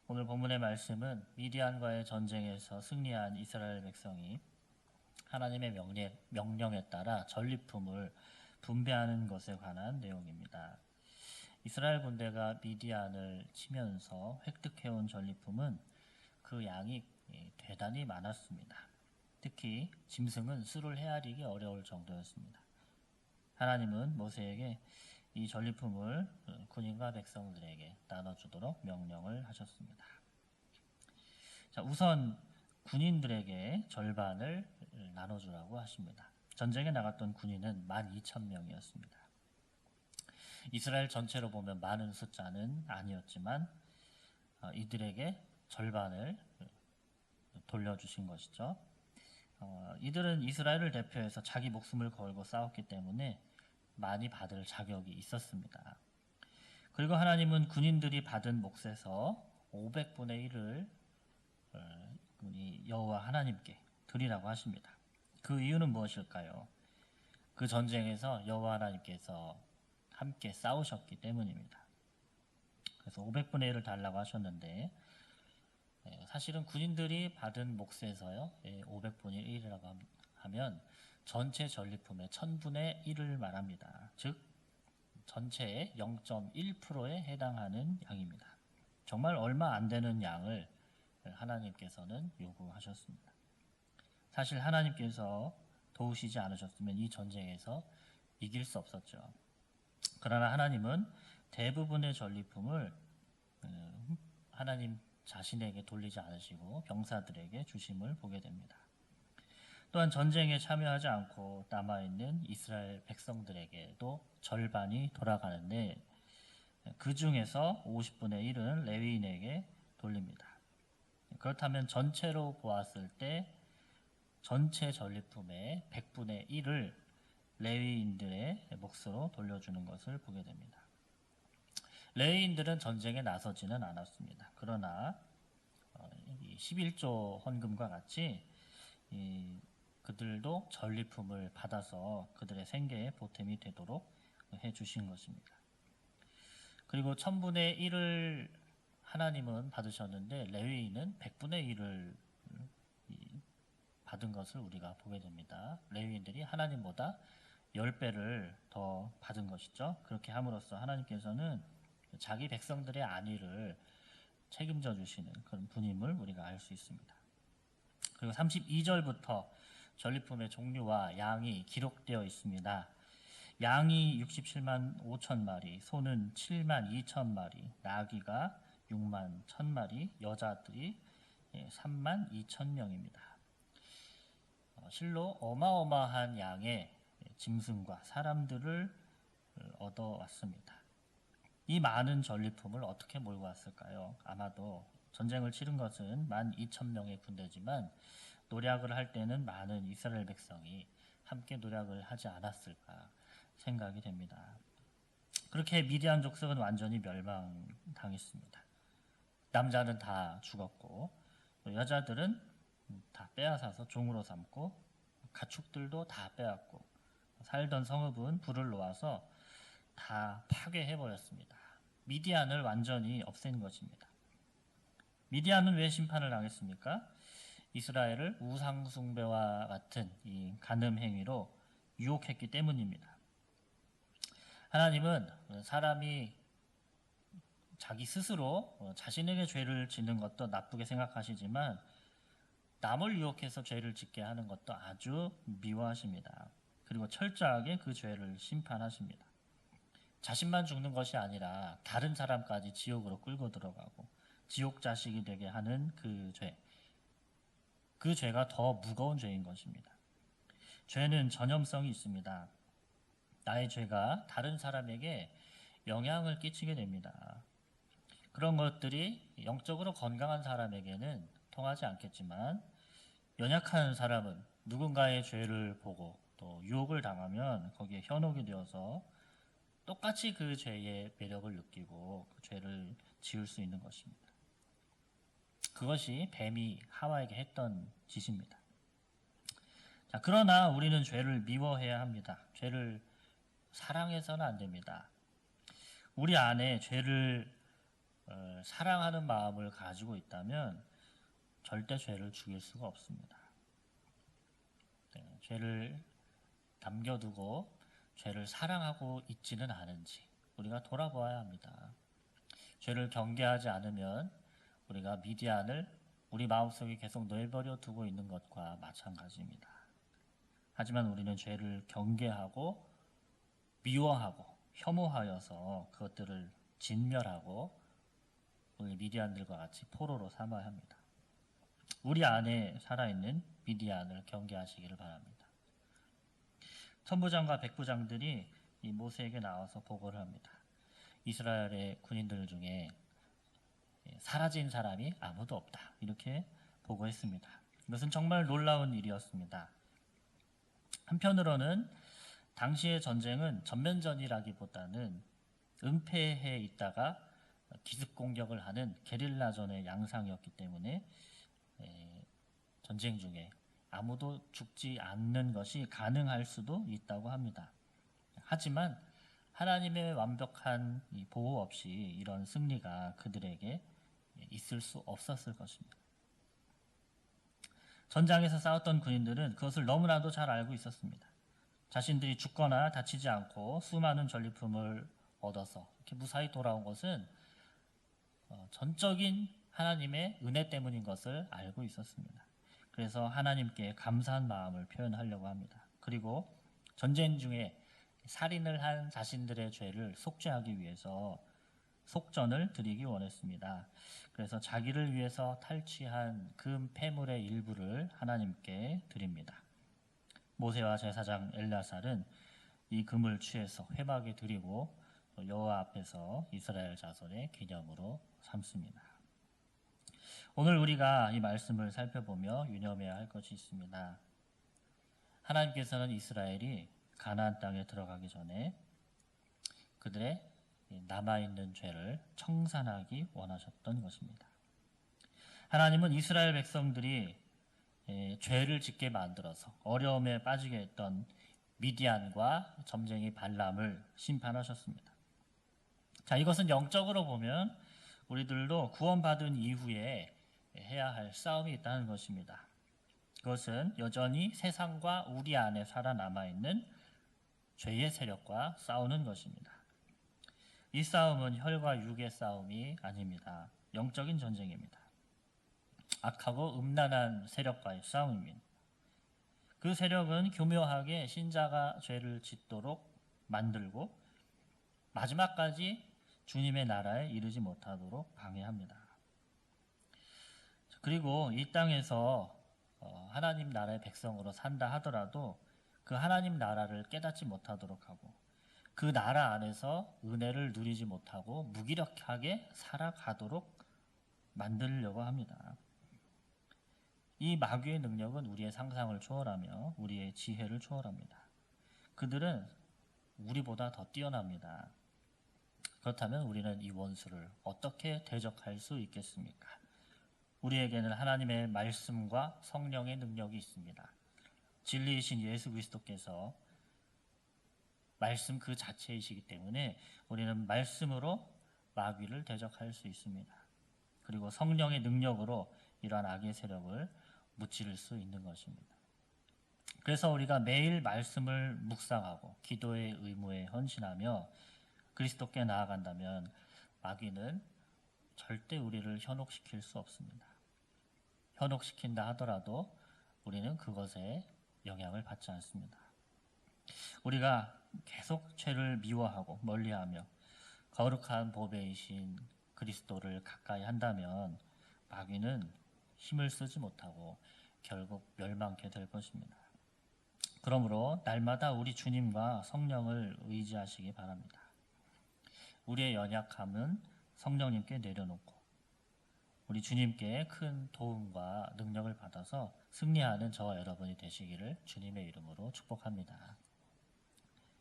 오늘 본문의 말씀은 미디안과의 전쟁에서 승리한 이스라엘 백성이 하나님의 명령에 따라 전리품을 분배하는 것에 관한 내용입니다. 이스라엘 군대가 미디안을 치면서 획득해온 전리품은 그 양이 대단히 많았습니다. 특히 짐승은 수를 헤아리기 어려울 정도였습니다. 하나님은 모세에게 이 전리품을 군인과 백성들에게 나눠주도록 명령을 하셨습니다. 자, 우선 군인들에게 절반을 나눠주라고 하십니다. 전쟁에 나갔던 군인은 12,000명이었습니다. 이스라엘 전체로 보면 많은 숫자는 아니었지만 이들에게 절반을 돌려주신 것이죠. 이들은 이스라엘을 대표해서 자기 목숨을 걸고 싸웠기 때문에 많이 받을 자격이 있었습니다. 그리고 하나님은 군인들이 받은 몫에서 500분의 1을 여호와 하나님께 드리라고 하십니다. 그 이유는 무엇일까요? 그 전쟁에서 여호와 하나님께서 함께 싸우셨기 때문입니다. 그래서 500분의 1을 달라고 하셨는데 사실은 군인들이 받은 몫에서요 500분의 1이라고 하면 전체 전리품의 1000분의 1을 말합니다. 즉 전체의 0.1%에 해당하는 양입니다. 정말 얼마 안 되는 양을 하나님께서는 요구하셨습니다. 사실 하나님께서 도우시지 않으셨으면 이 전쟁에서 이길 수 없었죠. 그러나 하나님은 대부분의 전리품을 하나님 자신에게 돌리지 않으시고 병사들에게 주심을 보게 됩니다. 또한 전쟁에 참여하지 않고 남아있는 이스라엘 백성들에게도 절반이 돌아가는데 그 중에서 50분의 1은 레위인에게 돌립니다. 그렇다면 전체로 보았을 때 전체 전리품의 100분의 1을 레위인들의 몫으로 돌려주는 것을 보게 됩니다. 레위인들은 전쟁에 나서지는 않았습니다. 그러나 11조 헌금과 같이 그들도 전리품을 받아서 그들의 생계에 보탬이 되도록 해주신 것입니다. 그리고 1000분의 1을 하나님은 받으셨는데 레위인은 100분의 1을 받은 것을 우리가 보게 됩니다. 레위인들이 하나님보다 10배를 더 받은 것이죠. 그렇게 함으로써 하나님께서는 자기 백성들의 안위를 책임져 주시는 그런 분임을 우리가 알 수 있습니다. 그리고 32절부터 전리품의 종류와 양이 기록되어 있습니다. 양이 67만 5천 마리, 소는 7만 2천 마리, 나귀가 6만 1천 마리, 여자들이 3만 2천 명입니다. 실로 어마어마한 양의 짐승과 사람들을 얻어왔습니다. 이 많은 전리품을 어떻게 몰고 왔을까요? 아마도 전쟁을 치른 것은 12,000명의 군대지만 노략을 할 때는 많은 이스라엘 백성이 함께 노략을 하지 않았을까 생각이 됩니다. 그렇게 미디안 족속은 완전히 멸망당했습니다. 남자는 다 죽었고 여자들은 다 빼앗아서 종으로 삼고 가축들도 다 빼앗고 살던 성읍은 불을 놓아서 다 파괴해버렸습니다. 미디안을 완전히 없앤 것입니다. 미디안은 왜 심판을 당했습니까? 이스라엘을 우상숭배와 같은 이 간음 행위로 유혹했기 때문입니다. 하나님은 사람이 자기 스스로 자신에게 죄를 짓는 것도 나쁘게 생각하시지만 남을 유혹해서 죄를 짓게 하는 것도 아주 미워하십니다. 그리고 철저하게 그 죄를 심판하십니다. 자신만 죽는 것이 아니라 다른 사람까지 지옥으로 끌고 들어가고 지옥 자식이 되게 하는 그 죄. 그 죄가 더 무거운 죄인 것입니다. 죄는 전염성이 있습니다. 나의 죄가 다른 사람에게 영향을 끼치게 됩니다. 그런 것들이 영적으로 건강한 사람에게는 통하지 않겠지만 연약한 사람은 누군가의 죄를 보고 또 유혹을 당하면 거기에 현혹이 되어서 똑같이 그 죄의 매력을 느끼고 그 죄를 지을 수 있는 것입니다. 그것이 뱀이 하와에게 했던 짓입니다. 자, 그러나 우리는 죄를 미워해야 합니다. 죄를 사랑해서는 안 됩니다. 우리 안에 죄를 사랑하는 마음을 가지고 있다면 절대 죄를 죽일 수가 없습니다. 죄를 남겨두고 죄를 사랑하고 있지는 않은지 우리가 돌아보아야 합니다. 죄를 경계하지 않으면 우리가 미디안을 우리 마음속에 계속 내버려 두고 있는 것과 마찬가지입니다. 하지만 우리는 죄를 경계하고 미워하고 혐오하여서 그것들을 진멸하고 우리 미디안들과 같이 포로로 삼아야 합니다. 우리 안에 살아있는 미디안을 경계하시기를 바랍니다. 천부장과 백부장들이 이 모세에게 나와서 보고를 합니다. 이스라엘의 군인들 중에 사라진 사람이 아무도 없다. 이렇게 보고했습니다. 이것은 정말 놀라운 일이었습니다. 한편으로는 당시의 전쟁은 전면전이라기보다는 은폐해 있다가 기습 공격을 하는 게릴라전의 양상이었기 때문에 전쟁 중에 아무도 죽지 않는 것이 가능할 수도 있다고 합니다. 하지만 하나님의 완벽한 보호 없이 이런 승리가 그들에게 있을 수 없었을 것입니다. 전장에서 싸웠던 군인들은 그것을 너무나도 잘 알고 있었습니다. 자신들이 죽거나 다치지 않고 수많은 전리품을 얻어서 이렇게 무사히 돌아온 것은 전적인 하나님의 은혜 때문인 것을 알고 있었습니다. 그래서 하나님께 감사한 마음을 표현하려고 합니다. 그리고 전쟁 중에 살인을 한 자신들의 죄를 속죄하기 위해서 속전을 드리기 원했습니다. 그래서 자기를 위해서 탈취한 금 폐물의 일부를 하나님께 드립니다. 모세와 제사장 엘야살은 이 금을 취해서 회막에 드리고 여호와 앞에서 이스라엘 자손의 기념으로 삼습니다. 오늘 우리가 이 말씀을 살펴보며 유념해야 할 것이 있습니다. 하나님께서는 이스라엘이 가나안 땅에 들어가기 전에 그들의 남아있는 죄를 청산하기 원하셨던 것입니다. 하나님은 이스라엘 백성들이 죄를 짓게 만들어서 어려움에 빠지게 했던 미디안과 점쟁이 발람을 심판하셨습니다. 자, 이것은 영적으로 보면 우리들도 구원받은 이후에 해야 할 싸움이 있다는 것입니다. 그것은 여전히 세상과 우리 안에 살아남아있는 죄의 세력과 싸우는 것입니다. 이 싸움은 혈과 육의 싸움이 아닙니다. 영적인 전쟁입니다. 악하고 음란한 세력과의 싸움입니다. 그 세력은 교묘하게 신자가 죄를 짓도록 만들고 마지막까지 주님의 나라에 이르지 못하도록 방해합니다. 그리고 이 땅에서 하나님 나라의 백성으로 산다 하더라도 그 하나님 나라를 깨닫지 못하도록 하고 그 나라 안에서 은혜를 누리지 못하고 무기력하게 살아가도록 만들려고 합니다. 이 마귀의 능력은 우리의 상상을 초월하며 우리의 지혜를 초월합니다. 그들은 우리보다 더 뛰어납니다. 그렇다면 우리는 이 원수를 어떻게 대적할 수 있겠습니까? 우리에게는 하나님의 말씀과 성령의 능력이 있습니다. 진리이신 예수 그리스도께서 말씀 그 자체이시기 때문에 우리는 말씀으로 마귀를 대적할 수 있습니다. 그리고 성령의 능력으로 이러한 악의 세력을 무찌를 수 있는 것입니다. 그래서 우리가 매일 말씀을 묵상하고 기도의 의무에 헌신하며 그리스도께 나아간다면 마귀는 절대 우리를 현혹시킬 수 없습니다. 현혹시킨다 하더라도 우리는 그것에 영향을 받지 않습니다. 우리가 계속 죄를 미워하고 멀리하며 거룩한 보배이신 그리스도를 가까이 한다면 마귀는 힘을 쓰지 못하고 결국 멸망케 될 것입니다. 그러므로 날마다 우리 주님과 성령을 의지하시기 바랍니다. 우리의 연약함은 성령님께 내려놓고 우리 주님께 큰 도움과 능력을 받아서 승리하는 저와 여러분이 되시기를 주님의 이름으로 축복합니다.